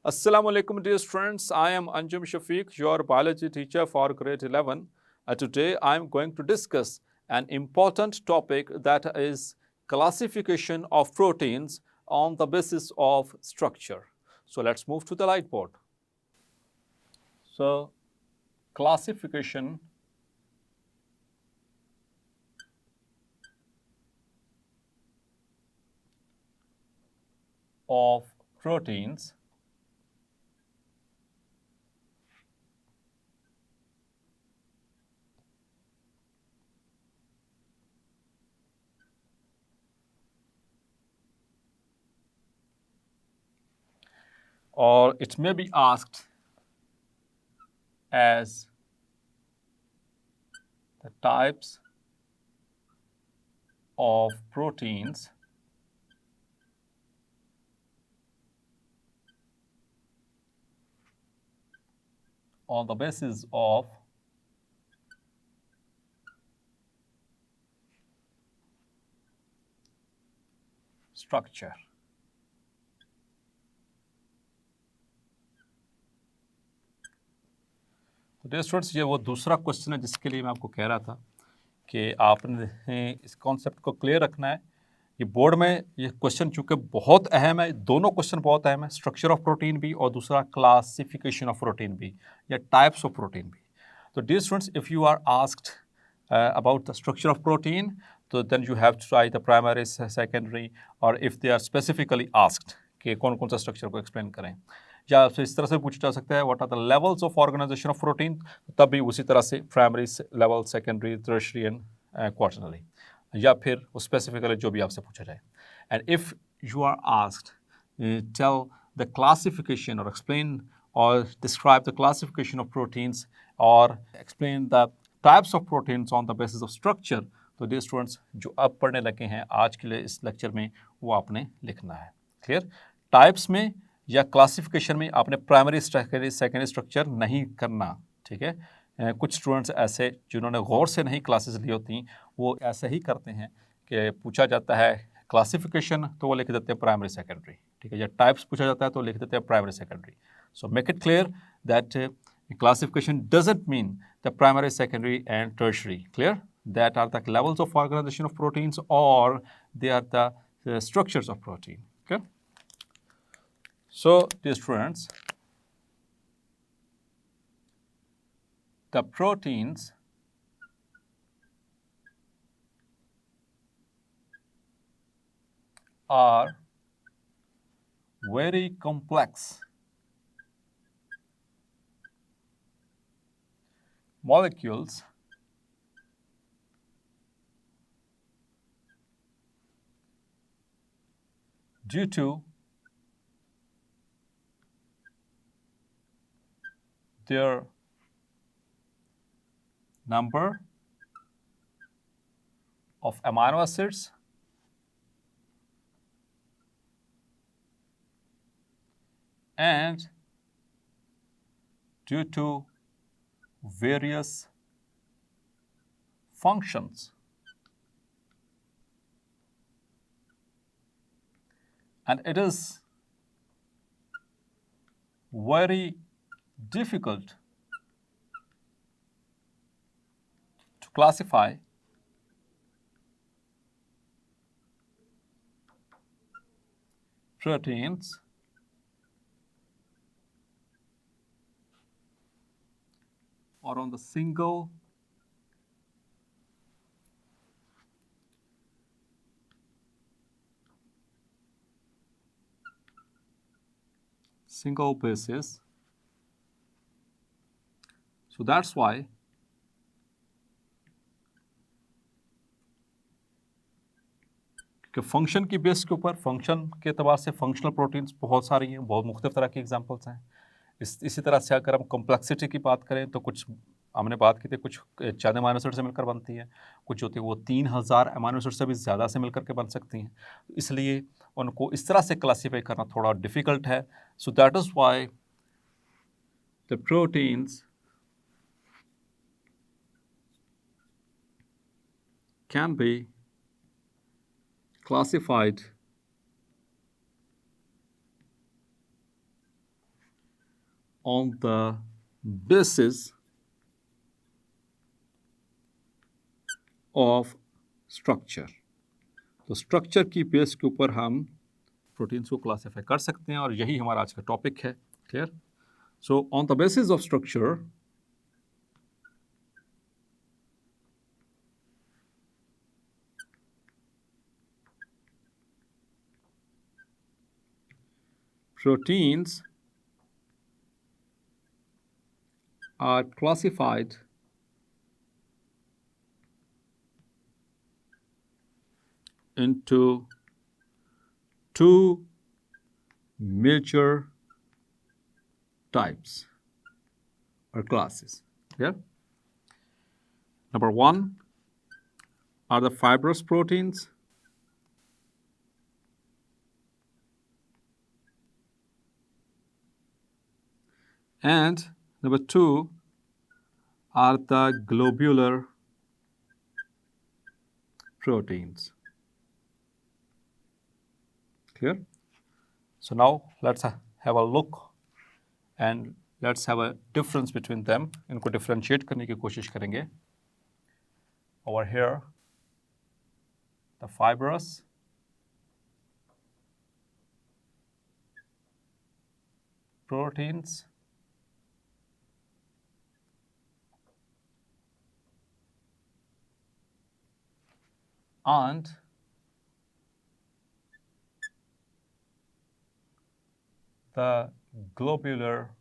Assalamu alaikum dear students, I am Anjum Shafiq, your biology teacher for grade 11. Today I am going to discuss an important topic that is classification of proteins on the basis of structure. So let's move to the whiteboard. So classification of proteins or it may be asked as the types of proteins on the basis of structure. तो dear students, ये वो दूसरा question है जिसके लिए मैं आपको कह रहा था कि आपने इस कॉन्सेप्ट को क्लियर रखना है। ये बोर्ड में ये क्वेश्चन चूँकि बहुत अहम है, दोनों क्वेश्चन बहुत अहम है, स्ट्रक्चर ऑफ प्रोटीन भी और दूसरा क्लासिफिकेशन ऑफ प्रोटीन भी या टाइप्स ऑफ प्रोटीन भी। तो dear students, if you are asked about the structure of protein, so then you have to try the primary, secondary, or if they are specifically asked कि कौन कौन सा structure को explain करें, या आपसे इस तरह से पूछा जा सकता है what are the levels of organisation of protein, तब भी उसी तरह से primary level, secondary, tertiary and quaternary, या फिर वो स्पेसिफिकली जो भी आपसे पूछा जाए। And if you are asked tell the classification और explain or describe the classification of proteins or explain the types of proteins on the basis of structure, तो dear students जो अब पढ़ने लगे हैं आज के लिए इस लेक्चर में वो आपने लिखना है। क्लियर? टाइप्स में या क्लासिफिकेशन में आपने प्राइमरी, सेकेंडरी स्ट्रक्चर नहीं करना, ठीक है। कुछ स्टूडेंट्स ऐसे जिन्होंने गौर से नहीं क्लासेस ली होती वो ऐसे ही करते हैं कि पूछा जाता है क्लासिफिकेशन तो वो लिख देते हैं प्राइमरी, सेकेंडरी, ठीक है, या टाइप्स पूछा जाता है तो लिख देते हैं primary, secondary. So make it clear that classification doesn't mean the primary, secondary, and tertiary. Clear? That are the levels of organization of proteins, or they are the structures of protein. Okay. So, dear students, the proteins are very complex molecules due to their number of amino acids and due to various functions. And it is very difficult to classify proteins or on the single basis. So that's why कि function की base के ऊपर, function के एतबार से functional proteins बहुत सारी हैं, बहुत मुख्तलिफ तरह की एग्जांपल्स हैं। इसी तरह से अगर हम कॉम्प्लेक्सिटी की बात करें तो कुछ हमने बात की थी कुछ चंद अमीनो एसिड से मिलकर बनती है, कुछ होती है वो 3000 अमीनो एसिड से भी ज़्यादा से मिलकर के बन सकती हैं, इसलिए उनको इस तरह से क्लासीफाई करना थोड़ा डिफ़िकल्ट है। So that is why the proteins can be classified on the basis of structure. तो स्ट्रक्चर की बेस के ऊपर हम प्रोटीन्स को क्लासीफाई कर सकते हैं और यही हमारा आज का टॉपिक है. Clear? So on the basis of structure proteins are classified into two major types or classes. Yeah. Number one are the fibrous proteins, and number two are the globular proteins. Clear? So now let's have a look and let's have a difference between them. इनको differentiate करने की कोशिश करेंगे. Over here, the fibrous proteins and the globular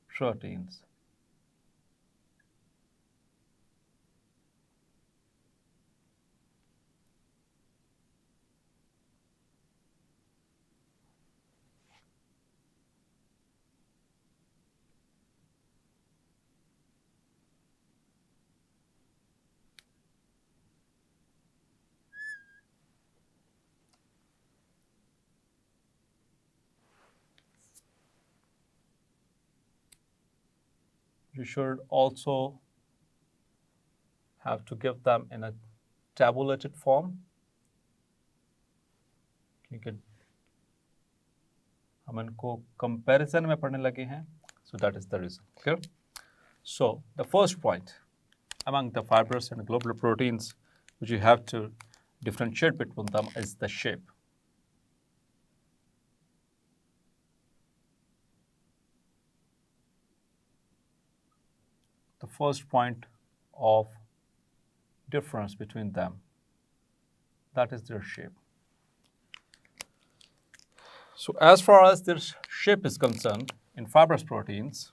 proteins. You should also have to give them in a tabulated form. क्योंकि हम इनको comparison में पढ़ने लगे हैं. So that is the reason. Clear? So the first point among the fibrous and globular proteins which you have to differentiate between them is the shape. The first point of difference between them, that is their shape. So as far as their shape is concerned, in fibrous proteins,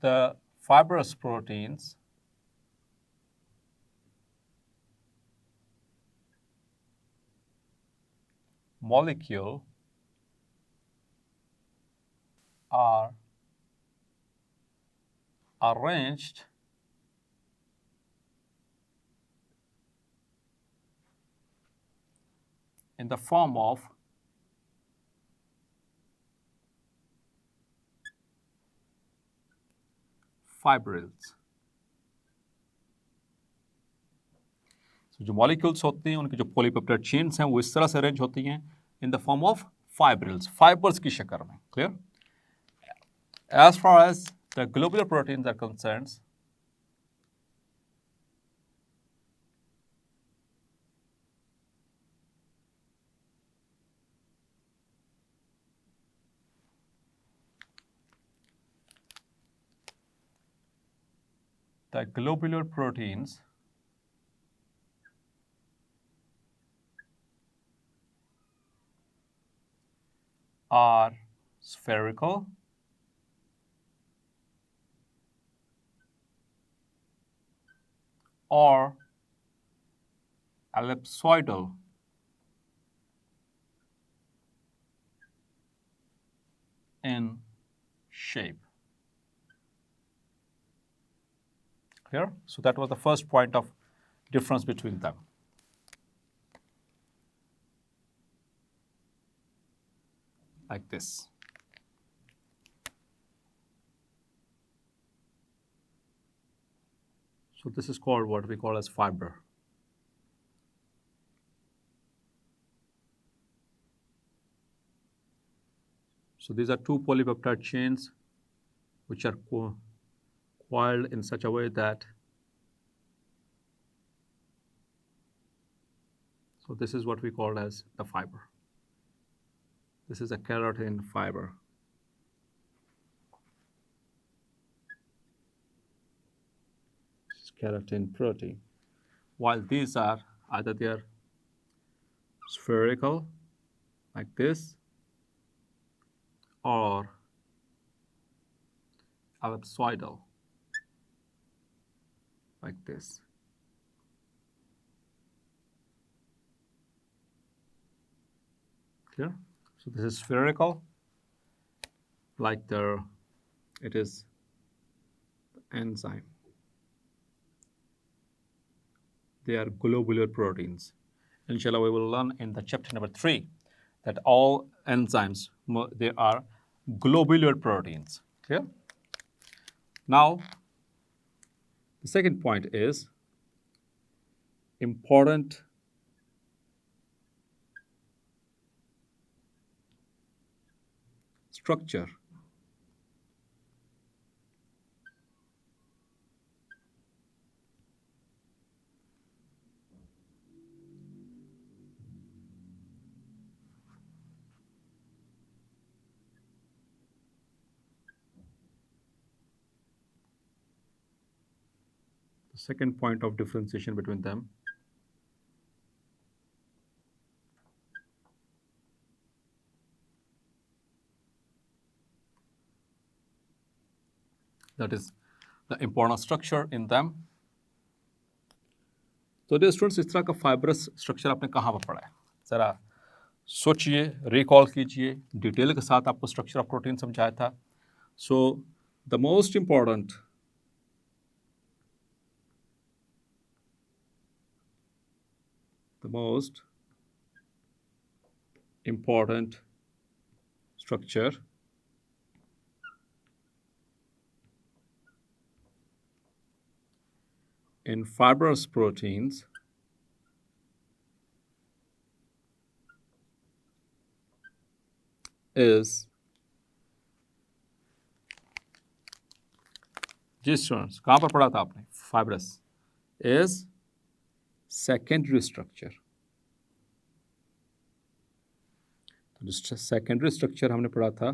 the fibrous proteins molecule are arranged in the form of fibrils. So जो molecules होती हैं उनकी जो polypeptide chains हैं वो इस तरह से अरेंज होती हैं in the form of fibrils, fibers की शक्ल में. Clear? As far as the globular proteins are concerned, the globular proteins are spherical or ellipsoidal in shape. Clear? So that was the first point of difference between them. Like this. So this is called what we call as fiber. So these are two polypeptide chains which are coiled in such a way that, so this is what we call as the fiber. This is a keratin fiber. This is keratin protein. While these are either they are spherical like this or ellipsoidal like this. Clear? So this is spherical, like it is the enzyme. They are globular proteins. Inshallah, we will learn in the chapter number 3 that all enzymes, they are globular proteins. Clear? Now, the second point is important structure. The second point of differentiation between them that is the important structure in them. तो dear students, इस तरह का fibrous structure आपने कहाँ पर पढ़ा है? ज़रा सोचिए, रिकॉल कीजिए, डिटेल के साथ आपको स्ट्रक्चर ऑफ प्रोटीन समझाया था. So the most important structure in fibrous proteins is, जी स्टूडेंट्स, कहाँ पर पढ़ा था आपने? Fibrous is secondary structure. तो सेकेंडरी स्ट्रक्चर हमने पढ़ा था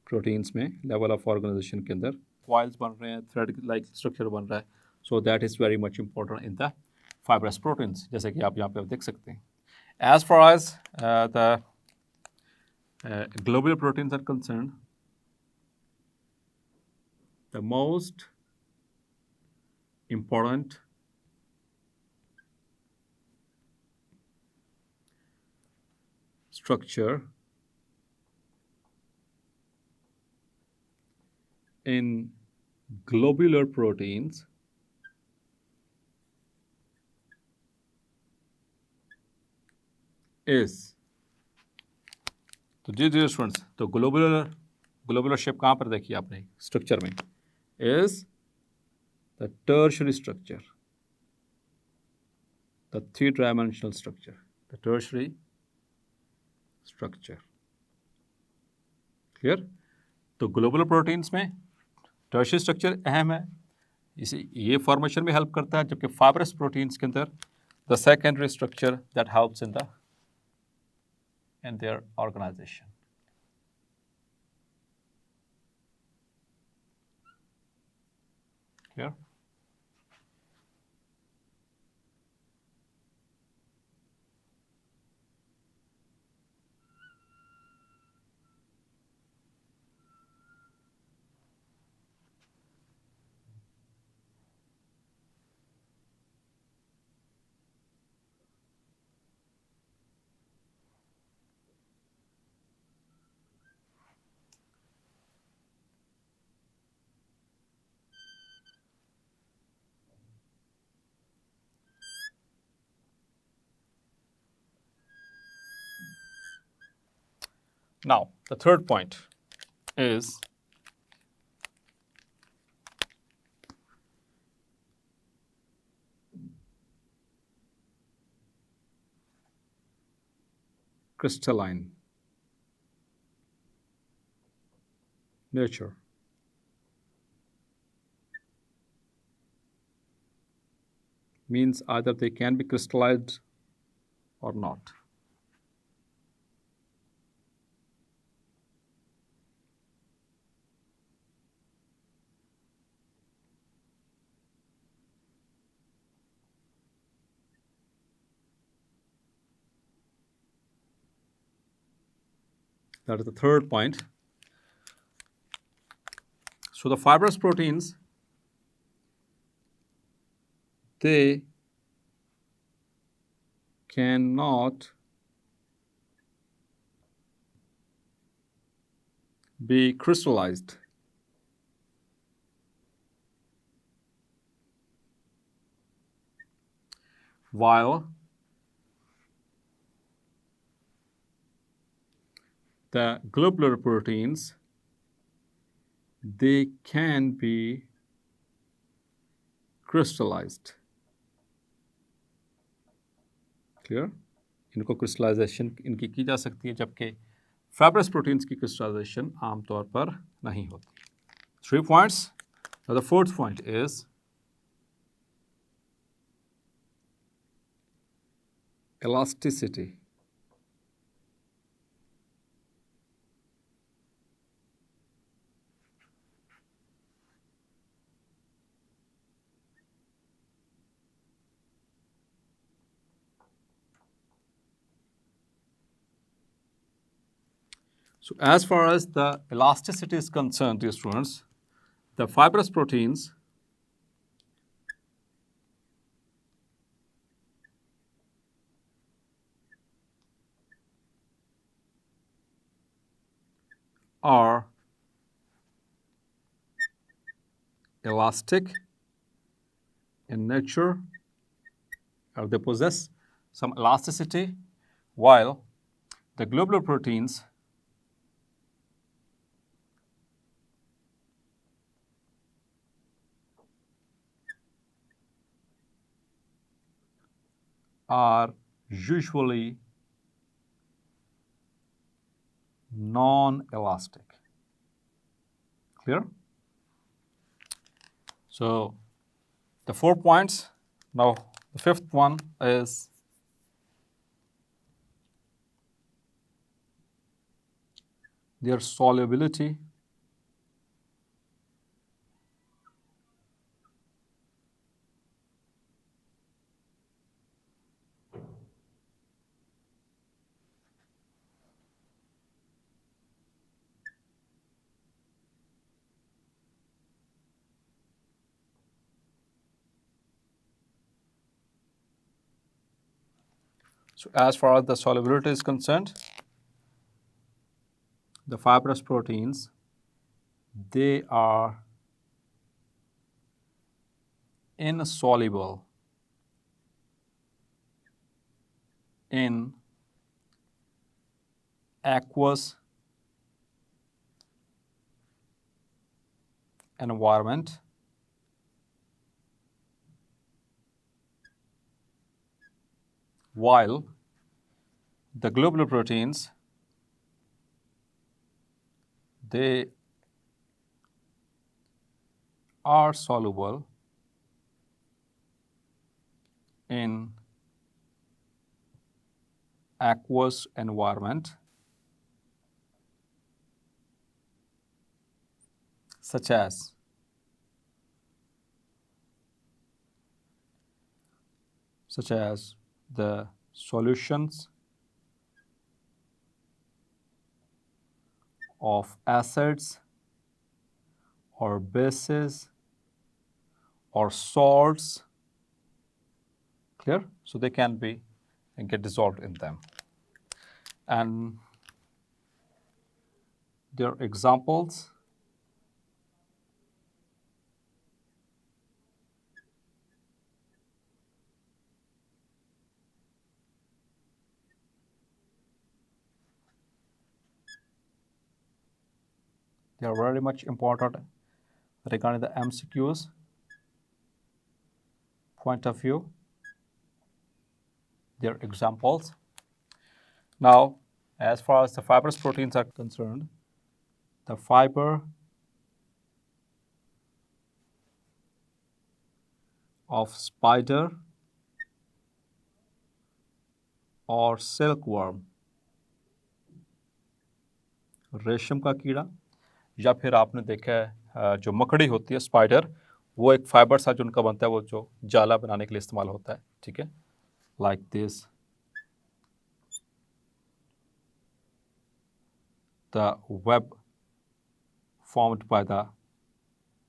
प्रोटीन्स में, लेवल ऑफ ऑर्गेनाइजेशन के अंदर कॉइल्स बन रहे हैं, थ्रेड लाइक स्ट्रक्चर बन रहा है. So that is very much important in the fibrous proteins, जैसे कि आप यहाँ पे देख सकते हैं. As far as the globular proteins are concerned, the most important structure in globular proteins is, तो जी स्टूडेंट्स, तो ग्लोबुलर शेप कहाँ पर देखिए आपने स्ट्रक्चर में, is the tertiary structure, the 3-dimensional structure, the tertiary structure. Clear? तो globular proteins में tertiary structure अहम है, इसे ये फॉर्मेशन में हेल्प करता है, जबकि फाइब्रस प्रोटीन्स के अंदर the secondary structure that helps in their organization. Clear? Now, the third point is crystalline nature. Means either they can be crystallized or not. That is the third point. So the fibrous proteins, they cannot be crystallized. While the globular proteins, they can be crystallized. Clear? इनको crystallisation इनकी की जा सकती है, जबकि fibrous proteins की crystallisation आमतौर पर नहीं होती. 3 points. Now the fourth point is elasticity. So as far as the elasticity is concerned, dear students, the fibrous proteins are elastic in nature, or they possess some elasticity, while the globular proteins are usually non-elastic. Clear? So the 4 points. Now the fifth one is their solubility. So as far as the solubility is concerned, the fibrous proteins, they are insoluble in aqueous environment, while the globular proteins, they are soluble in aqueous environment such as the solutions of acids or bases or salts. Clear? So they can be and get dissolved in them. And their examples they are very much important regarding the MCQs point of view. Their examples. Now, as far as the fibrous proteins are concerned, the fiber of spider or silkworm, रेशम का कीड़ा, या फिर आपने देखा है जो मकड़ी होती है स्पाइडर, वो एक फाइबर सा जो उनका बनता है वो जो जाला बनाने के लिए इस्तेमाल होता है, ठीक है, like this the web formed by the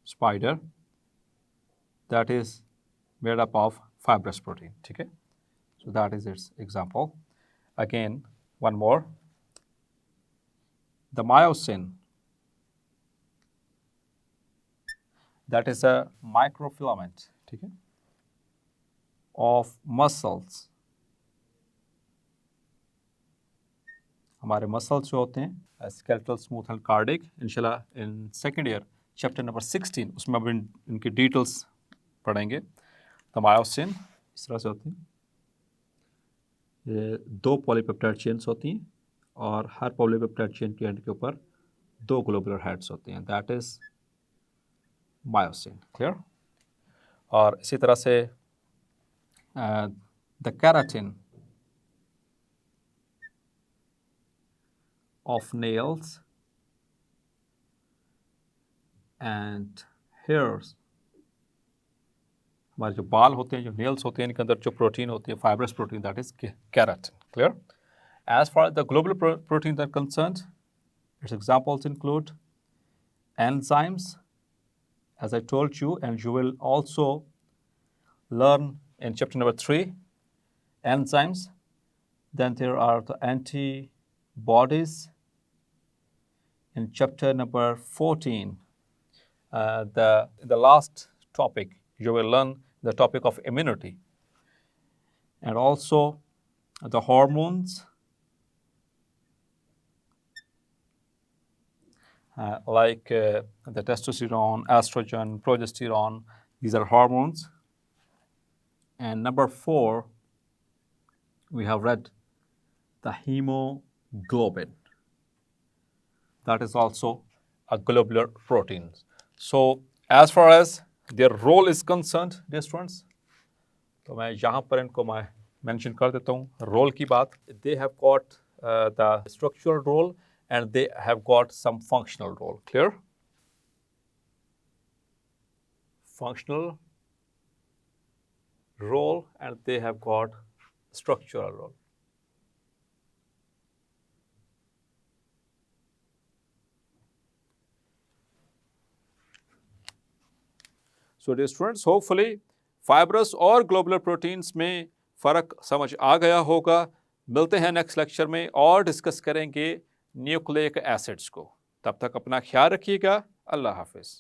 spider that is made up of fibrous protein, ठीक है, so that is its example. Again, one more, the myosin, that is a microfilament, ठीक है, of muscles, हमारे muscles जो होते हैं skeletal, smooth and cardiac, इंशाल्लाह in second year chapter number 16 उसमें अब इनकी डिटेल्स पढ़ेंगे। तो मायोसिन इस तरह से होती हैं, ये 2 पॉलीपेप्टाइड चेन्स होती हैं और हर पॉलीपेप्टाइड चेन के एंड के ऊपर 2 ग्लोबुलर हेड्स होती हैं, दैट इज मायोसिन, क्लियर। और इसी तरह से the keratin of nails and hairs, हमारे जो बाल होते हैं, जो नेल्स होते हैं, इनके अंदर जो प्रोटीन होती है fibrous protein, that is keratin, clear. As far as the global proteins are concerned, its examples include enzymes, as I told you, and you will also learn in chapter number 3 enzymes. Then there are the antibodies. In chapter number 14, the last topic, you will learn the topic of immunity and also the hormones, like the testosterone, estrogen, progesterone, these are hormones. And number 4, we have read the hemoglobin. That is also a globular protein. So as far as their role is concerned, dear students, तो मैं यहाँ पर इनको मैं mention कर देता हूँ role की बात. They have got the structural role and they have got some functional role. Clear? Functional role and they have got structural role. So dear students, hopefully fibrous और ग्लोबुलर प्रोटीन्स में फ़र्क समझ आ गया होगा। मिलते हैं नेक्स्ट लेक्चर में और डिस्कस करेंगे न्यूक्लिक एसिड्स को। तब तक अपना ख्याल रखिएगा। अल्लाह हाफिज़।